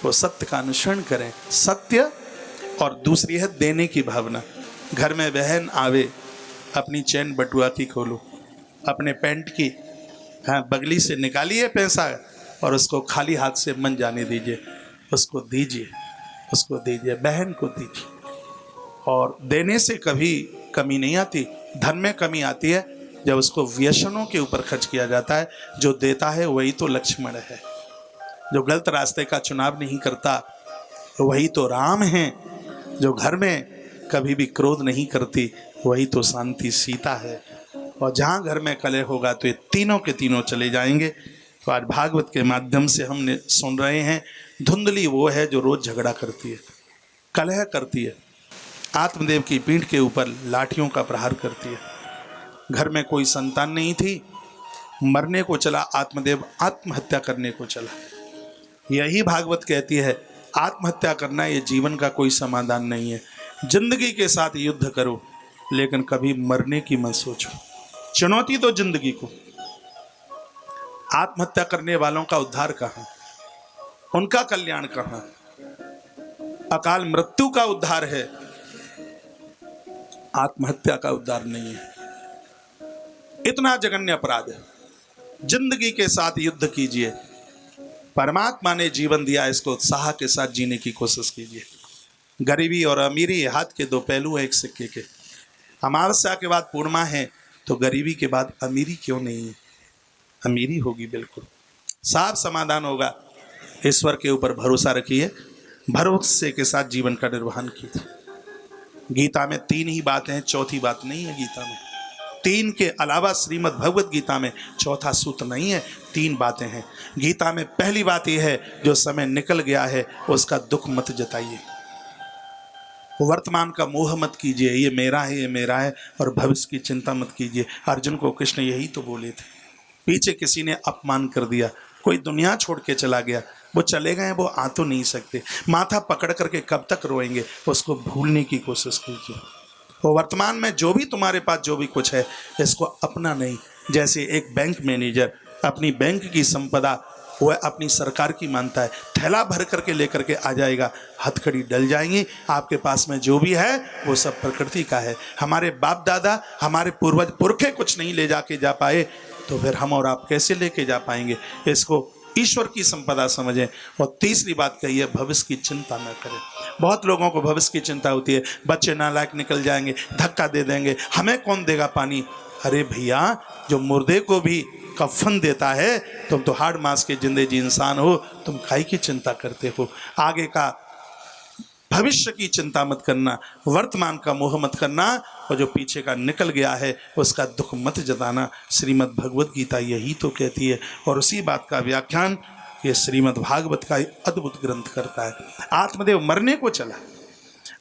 वो सत्य का अनुसरण करें। सत्य और दूसरी है देने की भावना। घर में बहन आवे, अपनी चैन बटुआ की खोलो, अपने पैंट की बगली से निकालिए पैसा और उसको खाली हाथ से मन जाने दीजिए, उसको दीजिए, उसको दीजिए, बहन को दीजिए। और देने से कभी कमी नहीं आती। धन में कमी आती है जब उसको व्यसनों के ऊपर खर्च किया जाता है। जो देता है वही तो लक्ष्मण है, जो गलत रास्ते का चुनाव नहीं करता वही तो राम है, जो घर में कभी भी क्रोध नहीं करती वही तो शांति सीता है। और जहाँ घर में कलह होगा तो ये तीनों के तीनों चले जाएंगे। तो आज भागवत के माध्यम से हमने सुन रहे हैं, धुंधली वो है जो रोज झगड़ा करती है, कलह करती है, आत्मदेव की पीठ के ऊपर लाठियों का प्रहार करती है। घर में कोई संतान नहीं थी, मरने को चला आत्मदेव, आत्महत्या करने को चला। यही भागवत कहती है आत्महत्या करना ये जीवन का कोई समाधान नहीं है। जिंदगी के साथ युद्ध करो लेकिन कभी मरने की मत सोचो। चुनौती दो जिंदगी को। आत्महत्या करने वालों का उद्धार कहाँ, उनका कल्याण कहाँ? अकाल मृत्यु का उद्धार है, आत्महत्या का उद्धार नहीं है। इतना जघन्य अपराध है। जिंदगी के साथ युद्ध कीजिए। परमात्मा ने जीवन दिया, इसको उत्साह के साथ जीने की कोशिश कीजिए। गरीबी और अमीरी हाथ के दो पहलू है एक सिक्के के। अमावस्या के बाद पूर्णिमा है तो गरीबी के बाद अमीरी क्यों नहीं है? अमीरी होगी, बिल्कुल साफ समाधान होगा। ईश्वर के ऊपर भरोसा रखिए, भरोसे के साथ जीवन का निर्वहन कीजिए। गीता में 3 ही बातें हैं, चौथी बात नहीं है गीता में। 3 के अलावा श्रीमद् भगवत गीता में चौथा सूत्र नहीं है, 3 बातें हैं गीता में। पहली बात यह है, जो समय निकल गया है उसका दुख मत जताइए, वर्तमान का मोह मत कीजिए, ये मेरा है, ये मेरा है, और भविष्य की चिंता मत कीजिए। अर्जुन को कृष्ण यही तो बोले थे। पीछे किसी ने अपमान कर दिया, कोई दुनिया छोड़ के चला गया, वो चले गए, वो आ तो नहीं सकते, माथा पकड़ करके कब तक रोएंगे? उसको भूलने की कोशिश कीजिए। वो वर्तमान में जो भी तुम्हारे पास जो भी कुछ है इसको अपना नहीं। जैसे एक बैंक मैनेजर अपनी बैंक की संपदा वह अपनी सरकार की मानता है, थैला भर करके लेकर के आ जाएगा, हथकड़ी डल जाएंगी। आपके पास में जो भी है वो सब प्रकृति का है। हमारे बाप दादा, हमारे पूर्वज पुरखे कुछ नहीं ले जाके जा पाए तो फिर हम और आप कैसे लेके जा पाएंगे? इसको ईश्वर की संपदा समझें। और तीसरी बात कही है, भविष्य की चिंता न करें। बहुत लोगों को भविष्य की चिंता होती है, बच्चे नालायक निकल जाएंगे, धक्का दे देंगे, हमें कौन देगा पानी? अरे भैया, जो मुर्दे को भी कफन देता है, तुम तो हाड़ मांस के जिंदे जी इंसान हो, तुम काहे की चिंता करते हो? आगे का भविष्य की चिंता मत करना, वर्तमान का मोह मत करना, और जो पीछे का निकल गया है उसका दुख मत जताना। श्रीमद् भगवत गीता यही तो कहती है। और उसी बात का व्याख्यान ये श्रीमद् भागवत का अद्भुत ग्रंथ करता है। आत्मदेव मरने को चला,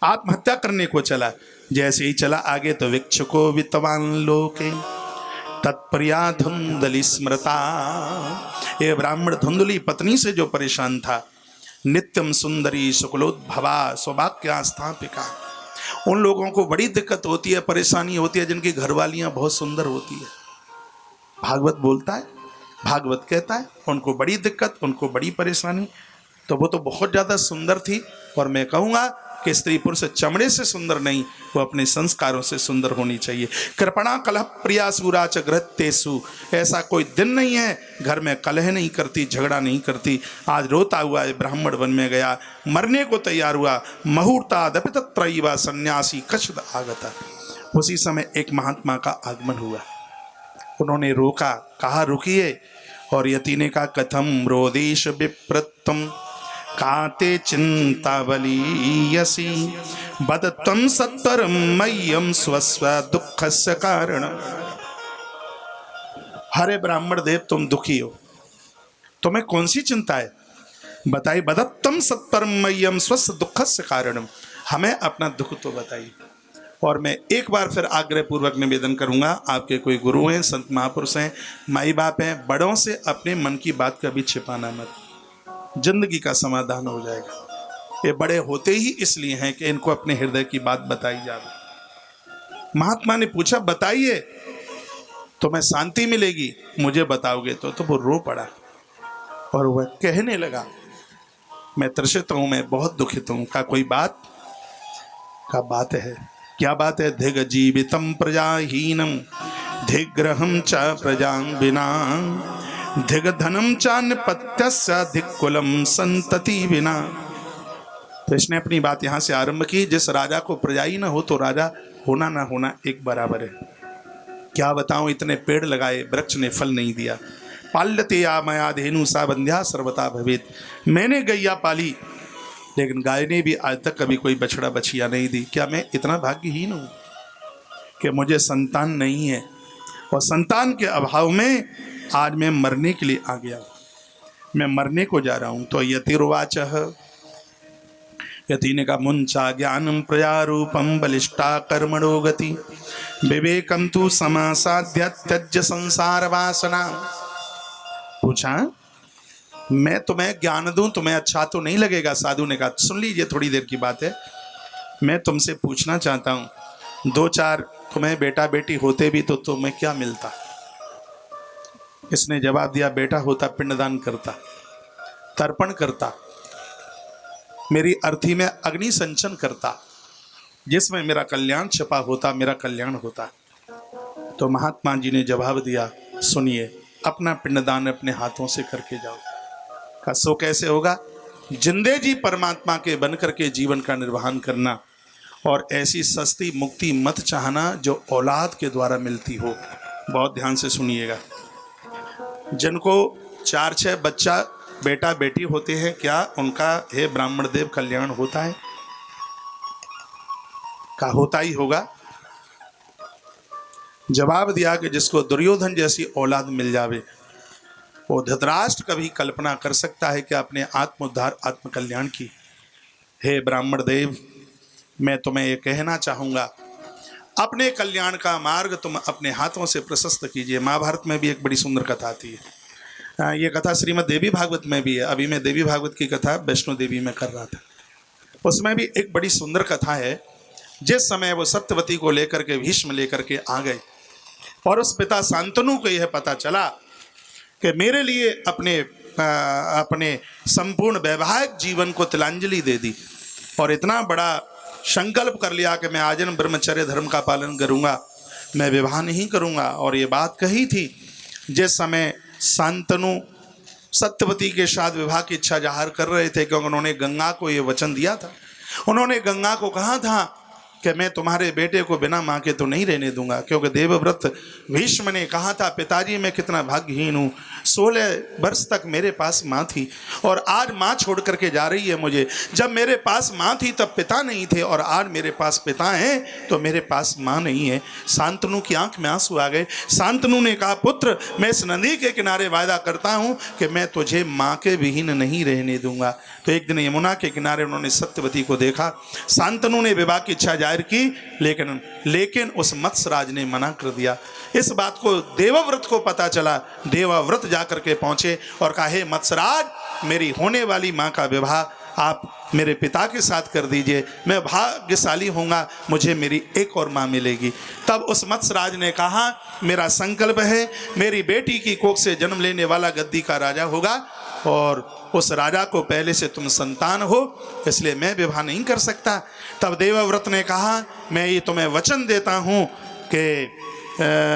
आत्महत्या करने को चला, जैसे ही चला आगे तो विक्षुको वित्तवान लोके तत्प्रिया धुंधली स्मृता। ये ब्राह्मण धुंधली पत्नी से जो परेशान था, नित्यम सुंदरी शुक्लोद्भवा सौभाग्या स्थापिका, उन लोगों को बड़ी दिक्कत होती है, परेशानी होती है जिनकी घरवालियां बहुत सुंदर होती है। भागवत बोलता है, भागवत कहता है उनको बड़ी दिक्कत, उनको बड़ी परेशानी। तो वो तो बहुत ज़्यादा सुंदर थी। और मैं कहूँगा कि स्त्री पुरुष चमड़े से सुंदर नहीं, वो अपने संस्कारों से सुंदर होनी चाहिए। कृपणा कलह प्रिया सूराच गृहतेषु, ऐसा कोई दिन नहीं है घर में कलह नहीं करती, झगड़ा नहीं करती। आज रोता हुआ ब्राह्मण वन में गया, मरने को तैयार हुआ। मुहूर्तादपि तत्रैव सन्यासी कश्चिद आगता। उसी समय एक महात्मा का आगमन हुआ, उन्होंने रोका, कहा रुकिए। और यति ने कहा कथम रोदेश विप्रत्वम काते चिंतावलीयसी बदत्वं सत्वरं मह्यं स्वस्व दुःखस्य कारणम्। हरे ब्राह्मण देव, तुम दुखी हो, तुम्हें कौन सी चिंता है बताइए। बदत्वं सत्वरं मह्यं स्वस्व दुःखस्य कारणम्, हमें अपना दुख तो बताइए। और मैं एक बार फिर आग्रह पूर्वक निवेदन करूंगा, आपके कोई गुरु हैं, संत महापुरुष हैं, माई बाप हैं, बड़ों से अपने मन की बात कभी छिपाना मत, जिंदगी का समाधान हो जाएगा। ये बड़े होते ही इसलिए हैं कि इनको अपने हृदय की बात बताई जाए। महात्मा ने पूछा बताइए तुम्हें शांति मिलेगी, मुझे बताओगे तो वो रो पड़ा और वह कहने लगा मैं त्रसित हूँ, मैं बहुत दुखित हूँ। का कोई बात? का बात है। क्या बात है? धिग जीवितम प्रजाहीनम धिग्रहम च प्रजां विना धिग धनम च निपत्यस्य धिक कुलम संतति विना। तो इसने अपनी बात यहाँ से आरंभ की, जिस राजा को प्रजा ही न हो तो राजा होना ना होना एक बराबर है। क्या बताऊं, इतने पेड़ लगाए, वृक्ष ने फल नहीं दिया। पाल्यते या मया धेनु सा बंध्या सर्वता भवेत। मैंने गैया पाली, लेकिन गाय ने भी आज तक कभी कोई बछड़ा बछिया नहीं दी। क्या मैं इतना भाग्यहीन हूं कि मुझे संतान नहीं है, और संतान के अभाव में आज मैं मरने के लिए आ गया, मैं मरने को जा रहा हूं। तो यतिर्वाच, यति ने कहा, मुंचा ज्ञानम प्रयारूपम बलिष्ठा कर्मणो गति विवेकम तु समासाध्य त्यज्य संसार वासना। पूछा, मैं तुम्हें ज्ञान दूं, तुम्हें अच्छा तो नहीं लगेगा? साधु ने कहा, सुन लीजिए, थोड़ी देर की बात है, मैं तुमसे पूछना चाहता हूं, 2-4 तुम्हें बेटा बेटी होते भी तो तुम्हें क्या मिलता? इसने जवाब दिया, बेटा होता पिंडदान करता, तर्पण करता, मेरी अर्थी में अग्नि संचन करता, जिसमें मेरा कल्याण छिपा होता, मेरा कल्याण होता। तो महात्मा जी ने जवाब दिया, सुनिए, अपना पिंडदान अपने हाथों से करके जाओ। का सो कैसे होगा? जिंदे जी परमात्मा के बन करके जीवन का निर्वहन करना, और ऐसी सस्ती मुक्ति मत चाहना जो औलाद के द्वारा मिलती हो। बहुत ध्यान से सुनिएगा, जिनको 4-6 बच्चा बेटा बेटी होते हैं, क्या उनका हे ब्राह्मण देव कल्याण होता है? का होता ही होगा। जवाब दिया कि जिसको दुर्योधन जैसी औलाद मिल जावे, वो धृतराष्ट्र कभी कल्पना कर सकता है कि अपने आत्मोद्धार आत्म कल्याण की? हे ब्राह्मण देव, मैं तुम्हें ये कहना चाहूंगा, अपने कल्याण का मार्ग तुम अपने हाथों से प्रशस्त कीजिए। महाभारत में भी एक बड़ी सुंदर कथा आती है, ये कथा श्रीमद् देवी भागवत में भी है। अभी मैं देवी भागवत की कथा वैष्णो देवी में कर रहा था, उसमें भी एक बड़ी सुंदर कथा है। जिस समय वो सत्यवती को लेकर के, भीष्म लेकर के आ गए, और उस पिता शांतनु को यह पता चला कि मेरे लिए अपने संपूर्ण वैवाहिक जीवन को तिलांजलि दे दी, और इतना बड़ा संकल्प कर लिया कि मैं आजीवन ब्रह्मचर्य धर्म का पालन करूंगा, मैं विवाह नहीं करूंगा। और ये बात कही थी जिस समय शांतनु सत्यवती के साथ विवाह की इच्छा जाहिर कर रहे थे, क्योंकि उन्होंने गंगा को ये वचन दिया था। उन्होंने गंगा को कहा था कि मैं तुम्हारे बेटे को बिना माँ के तो नहीं रहने दूंगा, क्योंकि देवव्रत भीष्म ने कहा था, पिताजी मैं कितना भाग्यहीन हूँ, 16 वर्ष तक मेरे पास माँ थी, और आज माँ छोड़ करके जा रही है मुझे। जब मेरे पास माँ थी तब पिता नहीं थे, और आज मेरे पास पिता हैं तो मेरे पास माँ नहीं है। शांतनु की आंख में आंसू आ गए। शांतनु ने कहा, पुत्र मैं इस नदी के किनारे वायदा करता हूँ कि मैं तुझे माँ के विहीन नहीं रहने दूंगा। तो एक दिन यमुना के किनारे उन्होंने सत्यवती को देखा। शांतनु ने विवाह की इच्छा जाहिर की, लेकिन उस मत्स्यराज ने मना कर दिया। इस बात को देवव्रत को पता चला। देवव्रत जाकर के पहुंचे और कहा, हे मत्स्यराज, मेरी होने वाली माँ का विवाह आप मेरे पिता के साथ कर दीजिए, मैं भाग्यशाली होऊंगा, मुझे मेरी एक और माँ मिलेगी। तब उस मत्स्यराज ने कहा, मेरा संकल्प है, मेरी बेटी की कोख से जन्म लेने वाला गद्दी का राजा होगा, और उस राजा को पहले से तुम संतान हो, इसलिए मैं विवाह नहीं कर सकता। तब देवव्रत ने कहा, मैं ये तुम्हें वचन देता हूँ कि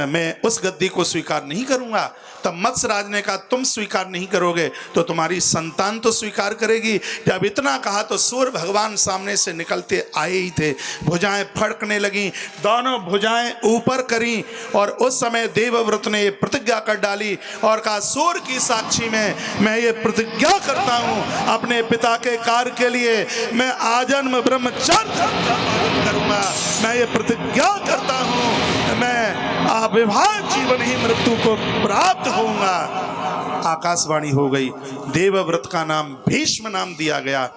मैं उस गद्दी को स्वीकार नहीं करूँगा। तब मत्स्यराज ने कहा, तुम स्वीकार नहीं करोगे तो तुम्हारी संतान तो स्वीकार करेगी। जब इतना कहा तो सूर्य भगवान सामने से निकलते आए ही थे, भुजाएं फड़कने लगीं, दोनों भुजाएं ऊपर करी, और उस समय देवव्रत ने ये प्रतिज्ञा कर डाली और कहा, सूर्य की साक्षी में मैं ये प्रतिज्ञा करता हूँ, अपने पिता के कार्य के लिए मैं आजन्म ब्रह्मचर्य करूँगा। मैं ये प्रतिज्ञा करता हूँ, मैं अविवाह जीवन ही मृत्यु को प्राप्त होऊंगा। आकाशवाणी हो गई। देवव्रत का नाम भीष्म नाम दिया गया।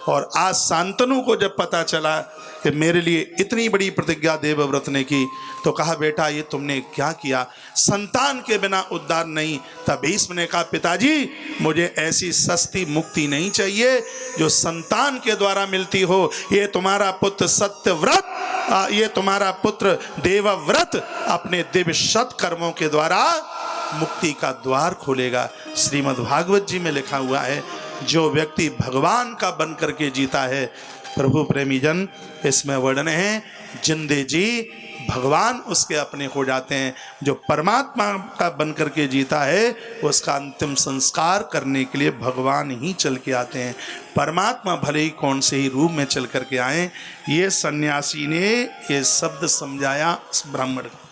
और आज शांतनु को जब पता चला कि मेरे लिए इतनी बड़ी प्रतिज्ञा देवव्रत ने की, तो कहा, बेटा ये तुमने क्या किया, संतान के बिना उद्धार नहीं। तब भीष्म ने कहा, पिताजी मुझे ऐसी सस्ती मुक्ति नहीं चाहिए जो संतान के द्वारा मिलती हो। ये तुम्हारा पुत्र सत्यव्रत, ये तुम्हारा पुत्र देवव्रत अपने दिव्य सत्कर्मों के द्वारा मुक्ति का द्वार खोलेगा। श्रीमद् भागवत जी में लिखा हुआ है जो व्यक्ति भगवान का बन करके जीता है, प्रभु प्रेमी जन, इसमें वर्णन है, जिंदे जी भगवान उसके अपने हो जाते हैं। जो परमात्मा का बन करके जीता है, उसका अंतिम संस्कार करने के लिए भगवान ही चल के आते हैं। परमात्मा भले ही कौन से ही रूप में चल करके आए। ये सन्यासी ने ये शब्द समझाया इस ब्राह्मण को।